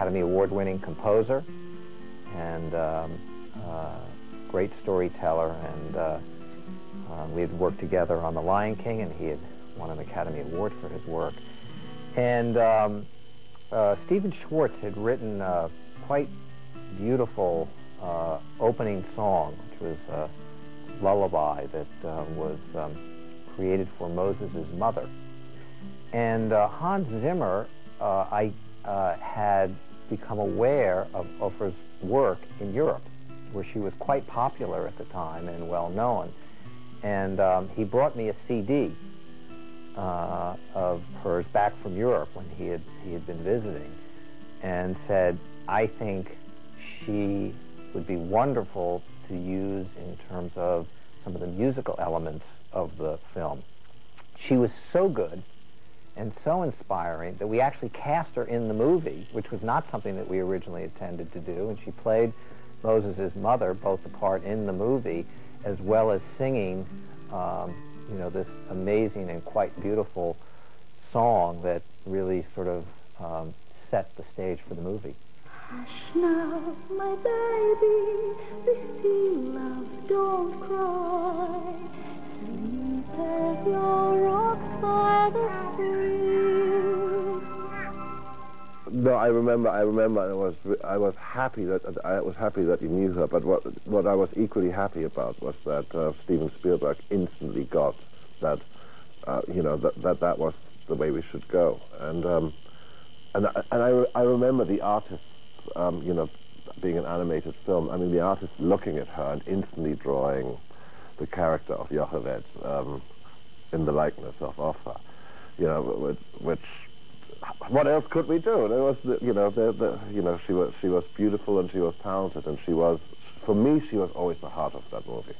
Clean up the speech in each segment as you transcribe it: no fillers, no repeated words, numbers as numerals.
Academy Award-winning composer and great storyteller, and we had worked together on The Lion King, and he had won an Academy Award for his work. And Stephen Schwartz had written a quite beautiful opening song, which was a lullaby that was created for Moses' mother. And Hans Zimmer, I had become aware of Ofre's work in Europe, where she was quite popular at the time and well known. And he brought me a CD of hers back from Europe when he had been visiting, and said, I think she would be wonderful to use in terms of some of the musical elements of the film. She was so good and so inspiring that we actually cast her in the movie, which was not something that we originally intended to do, and she played Moses' mother, both the part in the movie as well as singing you know, this amazing and quite beautiful song that really sort of set the stage for the movie. Hush now, my baby, we still love, don't cry. Sleep as you're rocked by the stream. No, I remember. I was happy that you knew her. But what I was equally happy about was that Steven Spielberg instantly got that, you know, that was the way we should go. And I remember the artists, you know, being an animated film. I mean, the artists looking at her and instantly drawing the character of Jochebed in the likeness of Ofre. You know, which. What else could we do? There was, you know, she was beautiful and she was talented, and she was, for me, she was always the heart of that movie.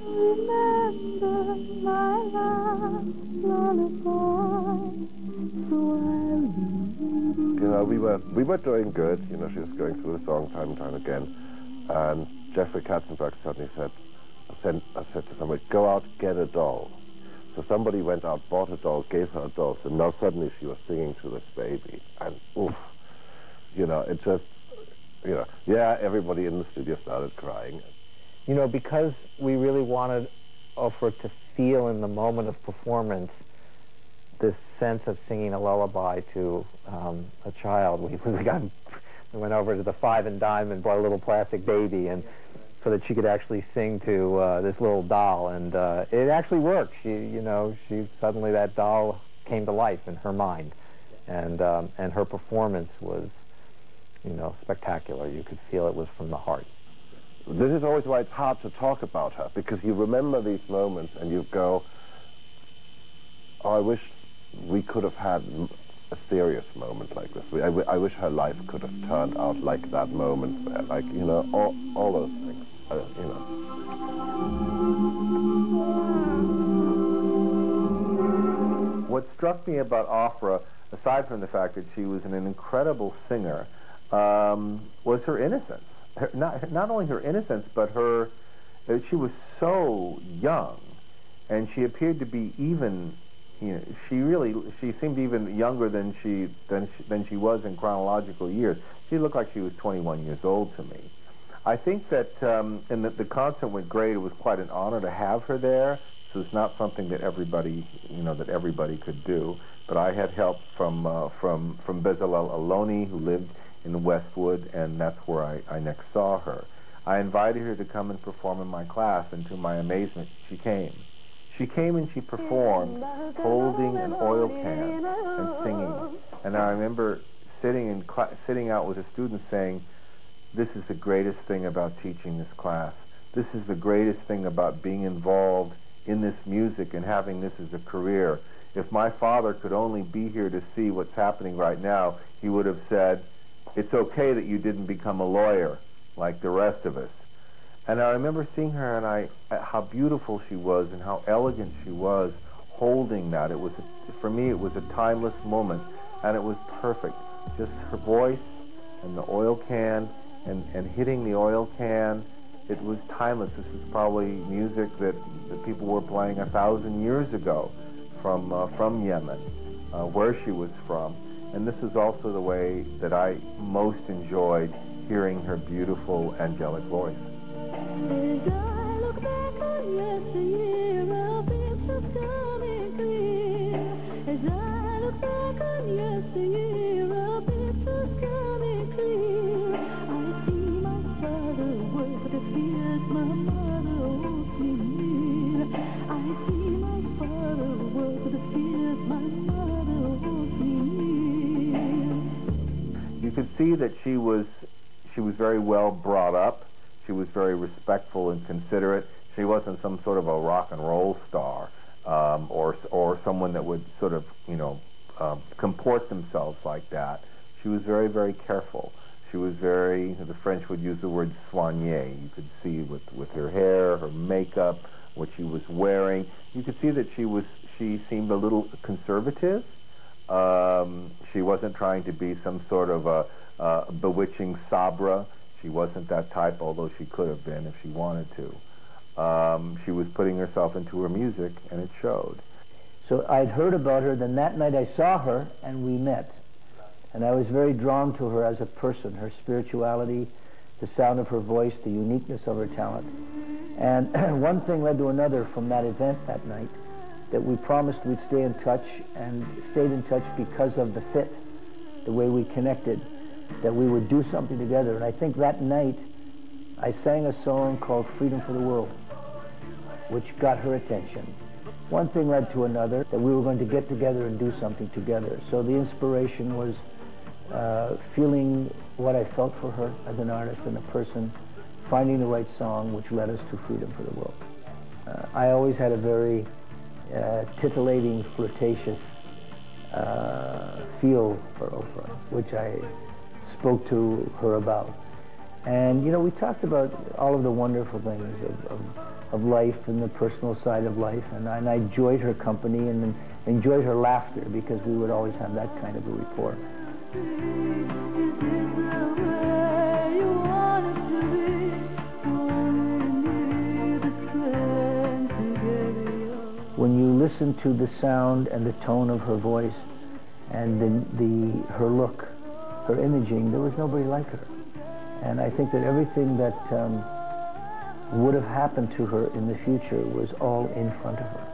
Remember my last lullaby, so I'll be. You know, we were doing good. You know, she was going through the song time and time again, and Jeffrey Katzenberg suddenly said, I said to somebody, go out, get a doll. So somebody went out, bought a doll, gave her a doll, so now suddenly she was singing to this baby. And, oof, you know, it just, you know, yeah, everybody in the studio started crying. You know, because we really wanted Ofre to feel in the moment of performance this sense of singing a lullaby to a child, we went over to the Five and Dime and bought a little plastic baby, and so that she could actually sing to this little doll, and it actually worked. She suddenly, that doll came to life in her mind, and her performance was, you know, spectacular. You could feel it was from the heart. This is always why it's hard to talk about her, because you remember these moments and you go, oh, I wish we could have had a serious moment like this. I wish her life could have turned out like that moment there, like, you know, all those things. You know. What struck me about Ofre, aside from the fact that she was an incredible singer, was her innocence. Not only her innocence, but she was so young, and she appeared to be even, you know, she seemed even younger than she was in chronological years. She looked like she was 21 years old to me. I think that, and the concert went great. It was quite an honor to have her there. So it's not something that everybody, you know, that everybody could do. But I had help from Bezalel Aloni, who lived in Westwood, and that's where I next saw her. I invited her to come and perform in my class, and to my amazement, she came. She came and she performed, holding an oil can and singing. And I remember sitting out with the students saying, this is the greatest thing about teaching this class. This is the greatest thing about being involved in this music and having this as a career. If my father could only be here to see what's happening right now, he would have said, it's okay that you didn't become a lawyer like the rest of us. And I remember seeing her and how beautiful she was and how elegant she was holding that. It was, for me, it was a timeless moment, and it was perfect. Just her voice and the oil can and hitting the oil can, it was timeless. This was probably music that people were playing 1,000 years ago from Yemen, where she was from. and this is also the way that I most enjoyed hearing her beautiful angelic voice. As I look back on yesteryear, all pictures coming clear. As I look back on yesteryear, all pictures coming clear. I see my father work the fields, my mother holds me near. I see my father work the fields, my mother holds me near. You could see that she was very well brought up. She was very respectful and considerate. She wasn't some sort of a rock and roll star, or someone that would sort of, comport themselves like that. She was very, very careful. She was very, the French would use the word soignée. You could see with her hair, her makeup, what she was wearing. You could see that she seemed a little conservative. She wasn't trying to be some sort of a bewitching Sabra. She wasn't that type, although she could have been if she wanted to. She was putting herself into her music, and it showed. So I'd heard about her, then that night I saw her, and we met. And I was very drawn to her as a person, her spirituality, the sound of her voice, the uniqueness of her talent. And one thing led to another from that event that night, that we promised we'd stay in touch, and stayed in touch because of the fit, the way we connected, that we would do something together. And I think that night I sang a song called Freedom for the World, which got her attention. One thing led to another, that we were going to get together and do something together. So the inspiration was feeling what I felt for her as an artist and a person, finding the right song, which led us to Freedom for the World. I always had a very titillating, flirtatious feel for Oprah, which I spoke to her about. And, we talked about all of the wonderful things of life and the personal side of life, and I enjoyed her company and enjoyed her laughter, because we would always have that kind of a rapport. When you listen to the sound and the tone of her voice and her look, her imaging, there was nobody like her. And I think that everything that would have happened to her in the future was all in front of her.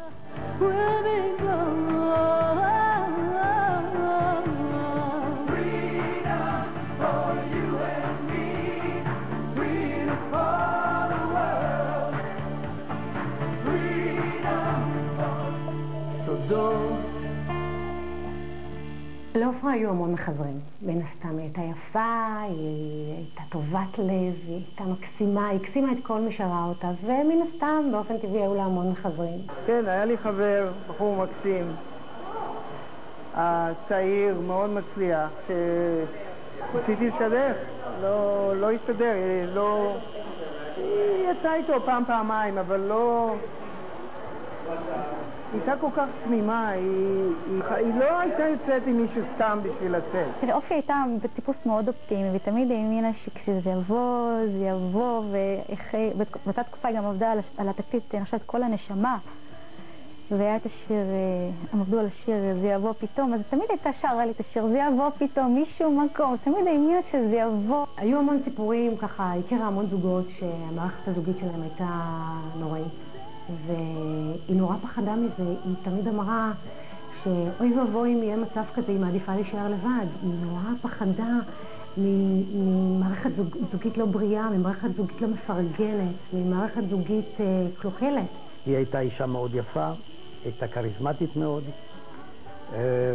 לעופרה היו המון מחזרים, בין הסתם. היא הייתה יפה, היא הייתה טובת לב, היא הייתה מקסימה, היא הקסימה את כל מי שראה אותה, ומן הסתם באופן טבעי היו לה המון מחזרים. כן, היה לי חבר, בחור מקסים, הצעיר, מאוד מצליח, שניסיתי לשדך, לא הסתדר, היא יצאה איתו פעמיים, אבל לא... היא הייתה כל כך תמימה, היא לא הייתה יוצאת עם מישהו סתם בשביל לצאת. אופי הייתה בטיפוס מאוד אופטימי, ותמיד האמינה שכשזה יבוא, זה יבוא, ובאותה תקופה היא גם עבדה על התקליט, אני חושבת, כל הנשמה. והיה את השיר, הם עבדו על השיר, זה יבוא פתאום, אז תמיד הייתה שרה לי את השיר, זה יבוא פתאום, מישהו מקום, תמיד האמינה שזה יבוא. היו המון סיפורים, ככה, הכירה המון זוגות שהמערכת הזוגית שלהם הייתה נוראית. והיא נורא פחדה מזה, היא תמיד אמרה שאוי ואבוי אם יהיה מצב כזה, היא מעדיפה להישאר לבד. היא נורא פחדה ממערכת זוגית לא בריאה, ממערכת זוגית לא מפרגנת, ממערכת זוגית קלוקלת. היא הייתה אישה מאוד יפה, הייתה כריזמטית מאוד,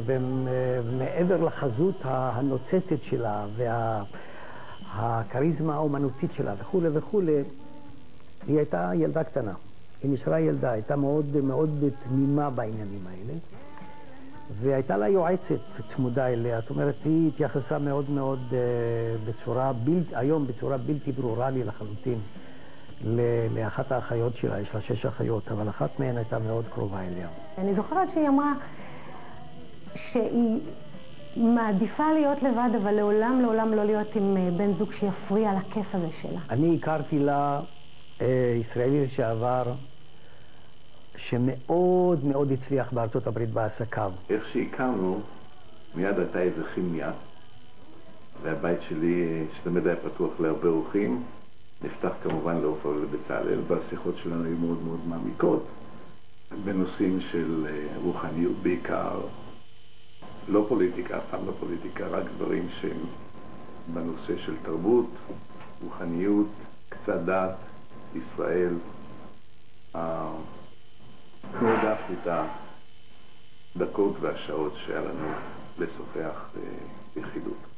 ומעבר לחזות הנוצצת שלה והכריזמה האומנותית שלה וכו' וכו', היא הייתה ילדה קטנה. היא נשארה ילדה, הייתה מאוד מאוד תמימה בעניינים האלה, והייתה לה יועצת צמודה אליה. זאת אומרת, היא התייחסה מאוד מאוד היום בצורה בלתי ברורה לי לחלוטין לאחת האחיות שלה. יש לה 6 אחיות, אבל אחת מהן הייתה מאוד קרובה אליה. אני זוכרת שהיא אמרה שהיא מעדיפה להיות לבד, אבל לעולם לא להיות עם בן זוג שיפריע לכיף הזה שלה. אני הכרתי לה ישראלי לשעבר, שמאוד מאוד הצליח בארצות הברית בעסקיו. איך שהכרנו, מיד הייתה איזו כימיה, והבית שלי, שתמיד היה פתוח להרבה אורחים, נפתח כמובן לעופרה ולבצלאל, והשיחות שלנו היו מאוד מאוד מעמיקות, בנושאים של רוחניות בעיקר, לא פוליטיקה, אף פעם לא פוליטיקה, רק דברים שהם בנושא של תרבות, רוחניות, קצת דת, ישראל. מאוד אהבתי את הדקות והשעות שהיה לנו לשוחח ביחידות.